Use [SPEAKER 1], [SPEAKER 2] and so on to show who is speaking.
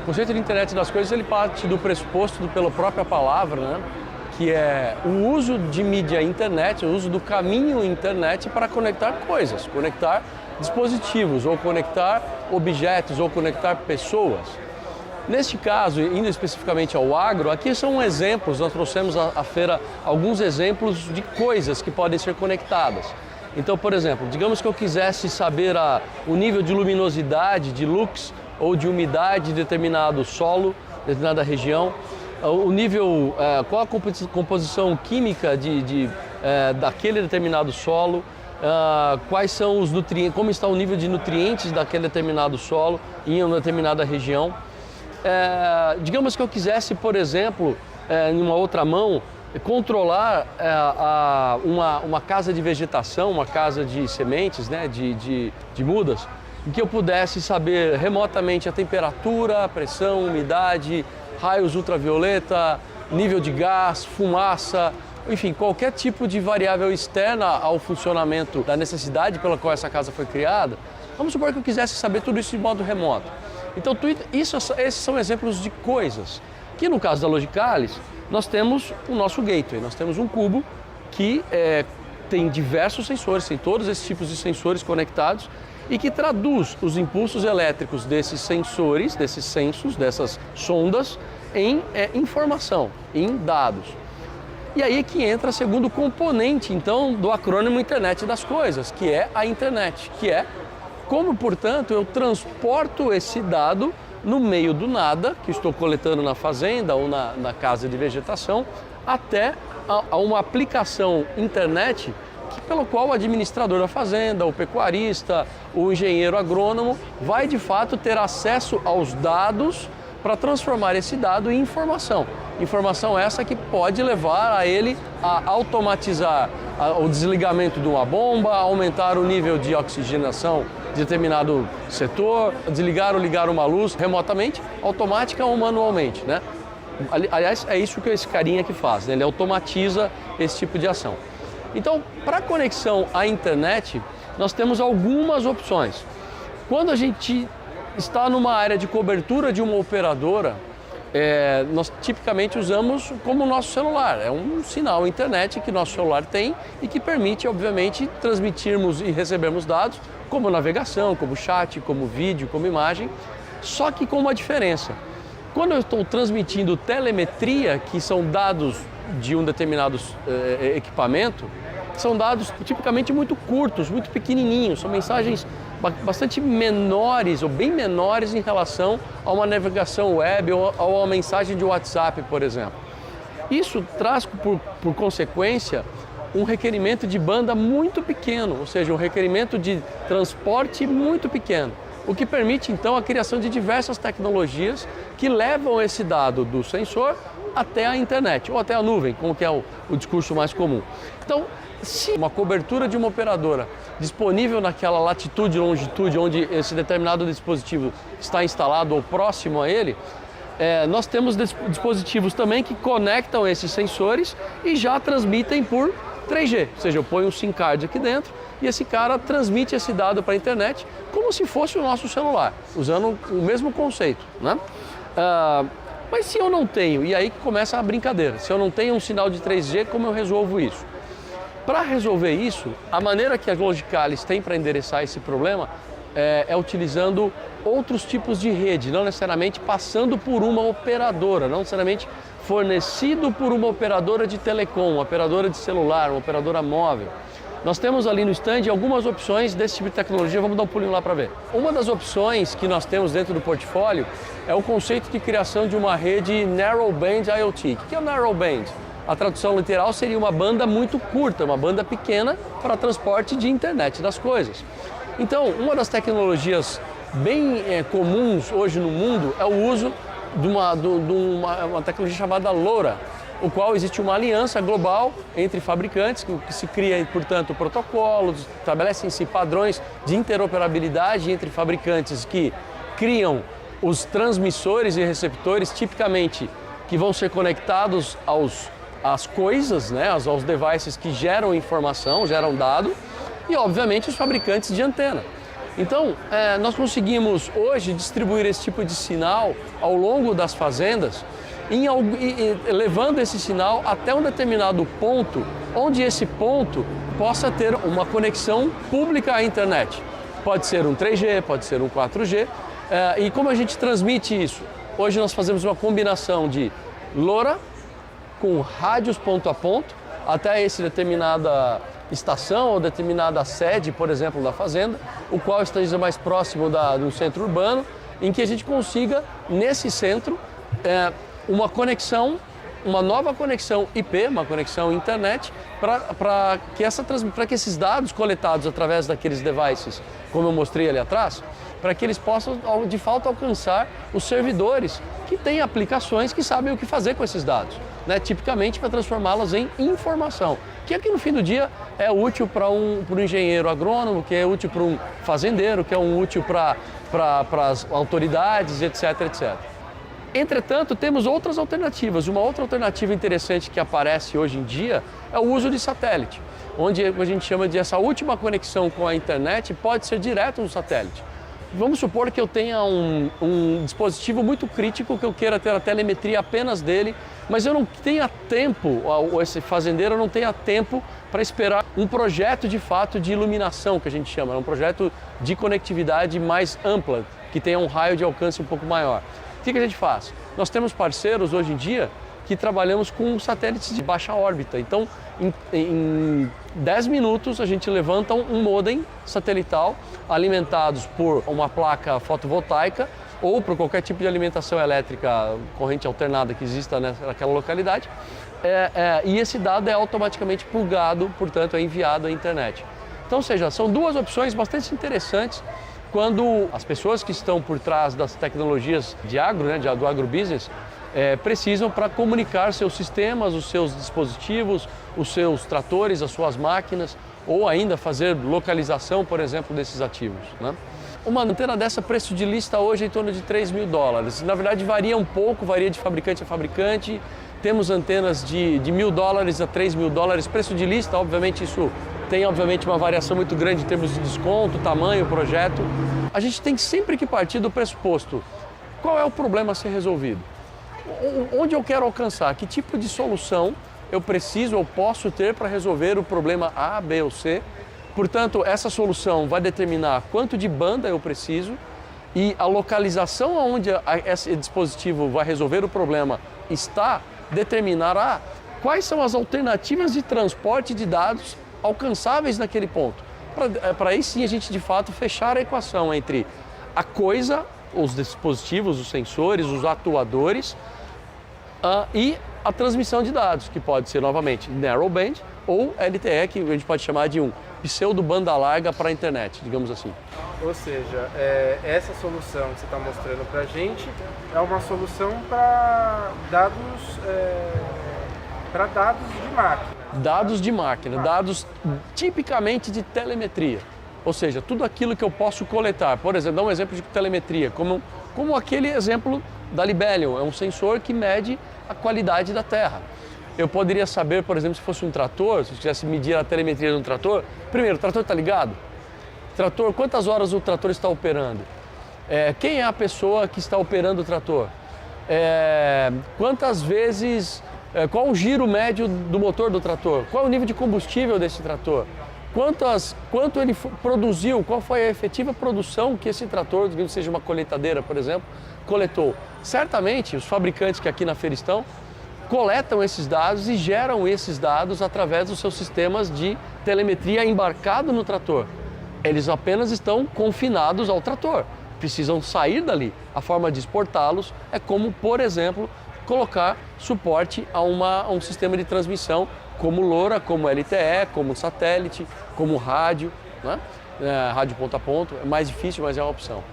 [SPEAKER 1] conceito de internet das coisas ele parte do pressuposto pela própria palavra, né? Que é o uso de mídia internet, o uso do caminho internet para conectar coisas, conectar dispositivos, ou conectar objetos, ou conectar pessoas. Neste caso, indo especificamente ao agro, aqui são exemplos, nós trouxemos à feira alguns exemplos de coisas que podem ser conectadas. Então, por exemplo, digamos que eu quisesse saber o nível de luminosidade, de lux ou de umidade de determinado solo, determinada região, o nível, qual a composição química daquele determinado solo, quais são os nutrientes, como está o nível de nutrientes daquele determinado solo em uma determinada região. Digamos que eu quisesse, por exemplo, em uma outra mão, controlar uma casa de vegetação, uma casa de sementes, né, de mudas, em que eu pudesse saber remotamente a temperatura, a pressão, umidade, raios ultravioleta, nível de gás, fumaça, enfim, qualquer tipo de variável externa ao funcionamento da necessidade pela qual essa casa foi criada. Vamos supor que eu quisesse saber tudo isso de modo remoto. Então, esses são exemplos de coisas que, no caso da Logicalis, nós temos o nosso gateway, nós temos um cubo que tem diversos sensores, tem todos esses tipos de sensores conectados e que traduz os impulsos elétricos desses sensores, desses sensos, dessas sondas, em informação, em dados. E aí que entra o segundo componente, então, do acrônimo Internet das Coisas, que é a internet, que é como, portanto, eu transporto esse dado no meio do nada, que estou coletando na fazenda ou na casa de vegetação, até a uma aplicação internet pelo qual o administrador da fazenda, o pecuarista, o engenheiro agrônomo vai de fato ter acesso aos dados para transformar esse dado em informação. Informação essa que pode levar a ele a automatizar o desligamento de uma bomba, aumentar o nível de oxigenação de determinado setor, desligar ou ligar uma luz remotamente, automática ou manualmente, né? Aliás, é isso que esse carinha aqui faz, né? Ele automatiza esse tipo de ação. Então, para conexão à internet, nós temos algumas opções. Quando a gente está numa área de cobertura de uma operadora, nós tipicamente usamos como o nosso celular. É um sinal internet que nosso celular tem e que permite, obviamente, transmitirmos e recebermos dados, como navegação, como chat, como vídeo, como imagem, só que com uma diferença. Quando eu estou transmitindo telemetria, que são dados de um determinado equipamento, são dados tipicamente muito curtos, muito pequenininhos, são mensagens bastante menores ou bem menores em relação a uma navegação web ou a uma mensagem de WhatsApp, por exemplo. Isso traz, por consequência, um requerimento de banda muito pequeno, ou seja, um requerimento de transporte muito pequeno, o que permite, então, a criação de diversas tecnologias que levam esse dado do sensor até a internet, ou até a nuvem, como que é o discurso mais comum. Então, se uma cobertura de uma operadora disponível naquela latitude e longitude onde esse determinado dispositivo está instalado ou próximo a ele, nós temos dispositivos também que conectam esses sensores e já transmitem por 3G, ou seja, eu ponho um SIM card aqui dentro e esse cara transmite esse dado para a internet como se fosse o nosso celular, usando o mesmo conceito, né? Mas se eu não tenho, e aí que começa a brincadeira, se eu não tenho um sinal de 3G, como eu resolvo isso? Para resolver isso, a maneira que a Logicalis tem para endereçar esse problema é utilizando outros tipos de rede, não necessariamente passando por uma operadora, não necessariamente fornecido por uma operadora de telecom, uma operadora de celular, uma operadora móvel. Nós temos ali no stand algumas opções desse tipo de tecnologia, vamos dar um pulinho lá para ver. Uma das opções que nós temos dentro do portfólio é o conceito de criação de uma rede Narrowband IoT. O que é o Narrowband? A tradução literal seria uma banda muito curta, uma banda pequena para transporte de internet das coisas. Então, uma das tecnologias bem comuns hoje no mundo é o uso de uma tecnologia chamada LoRa, o qual existe uma aliança global entre fabricantes, que se cria, portanto, protocolos, estabelecem-se padrões de interoperabilidade entre fabricantes que criam os transmissores e receptores, tipicamente, que vão ser conectados às coisas, né, aos devices que geram informação, geram dado, e, obviamente, os fabricantes de antena. Então, nós conseguimos hoje distribuir esse tipo de sinal ao longo das fazendas, levando esse sinal até um determinado ponto, onde esse ponto possa ter uma conexão pública à internet. Pode ser um 3G, pode ser um 4G. E como a gente transmite isso? Hoje nós fazemos uma combinação de LoRa com rádios ponto a ponto, até essa determinada estação ou determinada sede, por exemplo, da fazenda, o qual esteja mais próximo do centro urbano, em que a gente consiga, nesse centro, uma nova conexão IP, uma conexão internet, para que esses dados coletados através daqueles devices, como eu mostrei ali atrás, para que eles possam, de fato, alcançar os servidores que têm aplicações que sabem o que fazer com esses dados, né? Tipicamente para transformá-los em informação, que aqui no fim do dia é útil para um engenheiro agrônomo, que é útil para um fazendeiro, que é útil para as autoridades, etc, etc. Entretanto, temos outras alternativas. Uma outra alternativa interessante que aparece hoje em dia é o uso de satélite, onde a gente chama de essa última conexão com a internet pode ser direto no satélite. Vamos supor que eu tenha um dispositivo muito crítico, que eu queira ter a telemetria apenas dele, mas eu não tenha tempo, ou esse fazendeiro não tenha tempo para esperar um projeto de fato de iluminação, que a gente chama, um projeto de conectividade mais ampla, que tenha um raio de alcance um pouco maior. O que a gente faz? Nós temos parceiros hoje em dia que trabalhamos com satélites de baixa órbita. Então, em 10 minutos, a gente levanta um modem satelital alimentados por uma placa fotovoltaica ou por qualquer tipo de alimentação elétrica, corrente alternada que exista naquela localidade. E esse dado é automaticamente plugado, portanto, é enviado à internet. Então, ou seja, são duas opções bastante interessantes quando as pessoas que estão por trás das tecnologias de agro, do agrobusiness, precisam para comunicar seus sistemas, os seus dispositivos, os seus tratores, as suas máquinas, ou ainda fazer localização, por exemplo, desses ativos, né? Uma antena dessa, preço de lista hoje é em torno de $3.000. Na verdade, varia um pouco, varia de fabricante a fabricante. Temos antenas de $1.000 a $3.000. Preço de lista, obviamente, isso tem uma variação muito grande em termos de desconto, tamanho, projeto. A gente tem sempre que partir do pressuposto: qual é o problema a ser resolvido? Onde eu quero alcançar? Que tipo de solução eu preciso ou posso ter para resolver o problema A, B ou C? Portanto, essa solução vai determinar quanto de banda eu preciso e a localização onde esse dispositivo vai resolver o problema determinará quais são as alternativas de transporte de dados alcançáveis naquele ponto. Para aí sim a gente de fato fechar a equação entre a coisa, os dispositivos, os sensores, os atuadores e a transmissão de dados, que pode ser novamente narrowband ou LTE, que a gente pode chamar de um pseudo banda larga para a internet, digamos assim.
[SPEAKER 2] Ou seja, essa solução que você está mostrando para a gente é uma solução para dados de máquina.
[SPEAKER 1] Dados de máquina, dados tipicamente de telemetria. Ou seja, tudo aquilo que eu posso coletar. Por exemplo, dar um exemplo de telemetria, como aquele exemplo da Libelium, é um sensor que mede a qualidade da terra. Eu poderia saber, por exemplo, se fosse um trator, se eu quisesse medir a telemetria de um trator, primeiro, o trator está ligado? Trator, quantas horas o trator está operando? Quem é a pessoa que está operando o trator? Quantas vezes, qual o giro médio do motor do trator? Qual é o nível de combustível desse trator? Quanto ele produziu? Qual foi a efetiva produção que esse trator, digamos, seja uma colheitadeira, por exemplo, coletou? Certamente, os fabricantes que aqui na feira estão, coletam esses dados e geram esses dados através dos seus sistemas de telemetria embarcado no trator. Eles apenas estão confinados ao trator, precisam sair dali. A forma de exportá-los é como, por exemplo, colocar suporte a um sistema de transmissão como LoRa, como LTE, como satélite, como rádio, né? Rádio ponto a ponto. É mais difícil, mas é uma opção.